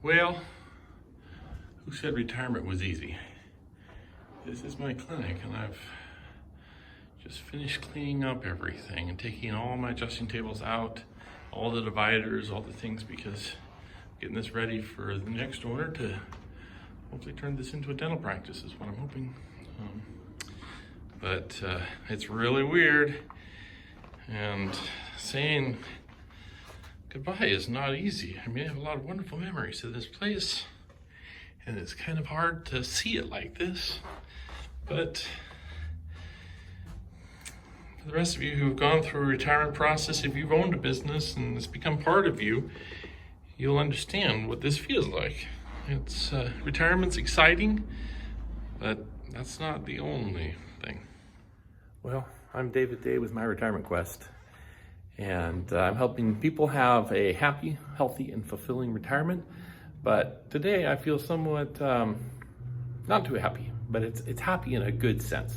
Well, who said retirement was easy? This is my clinic, and I've just finished cleaning up everything and taking all my adjusting tables out, all the dividers, all the things, because I'm getting this ready for the next owner to hopefully turn this into a dental practice is what I'm hoping. But it's really weird, and saying goodbye is not easy. I mean, I have a lot of wonderful memories of this place, and it's kind of hard to see it like this. But for the rest of you who've gone through a retirement process, if you've owned a business and it's become part of you, you'll understand what this feels like. It's retirement's exciting, but that's not the only thing. Well, I'm David Day with My Retirement Quest, and I'm helping people have a happy, healthy, and fulfilling retirement. But today I feel somewhat not too happy, but it's happy in a good sense,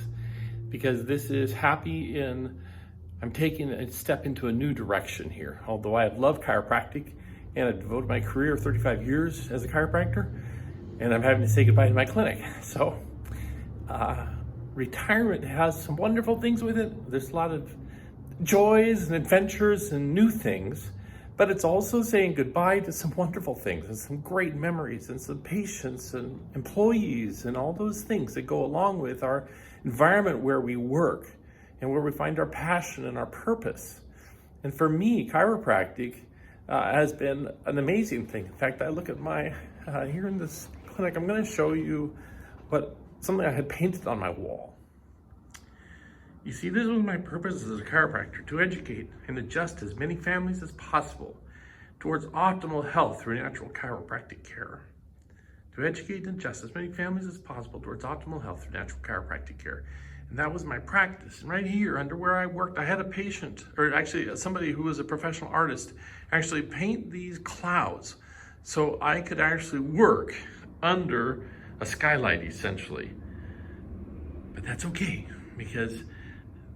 because this is happy in I'm taking a step into a new direction here. Although I have loved chiropractic and I've devoted my career 35 years as a chiropractor, and I'm having to say goodbye to my clinic. So retirement has some wonderful things with it. There's a lot of joys and adventures and new things, but it's also saying goodbye to some wonderful things and some great memories and some patients and employees and all those things that go along with our environment where we work and where we find our passion and our purpose. And for me, chiropractic has been an amazing thing. In fact, I look at my, here in this clinic, I'm gonna show you something I had painted on my wall. You see, this was my purpose as a chiropractor, to educate and adjust as many families as possible towards optimal health through natural chiropractic care. To educate and adjust as many families as possible towards optimal health through natural chiropractic care. And that was my practice. And right here, under where I worked, I had a patient, or actually somebody who was a professional artist, actually paint these clouds so I could actually work under a skylight, essentially. But that's okay, because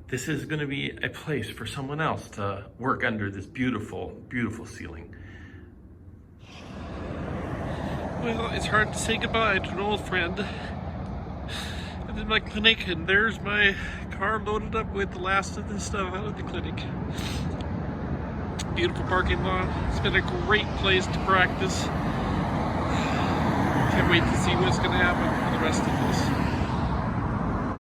this is going to be a place for someone else to work under this beautiful, beautiful ceiling. Well, it's hard to say goodbye to an old friend. I'm in my clinic, and there's my car loaded up with the last of this stuff out of the clinic. Beautiful parking lot. It's been a great place to practice. Can't wait to see what's going to happen for the rest of this.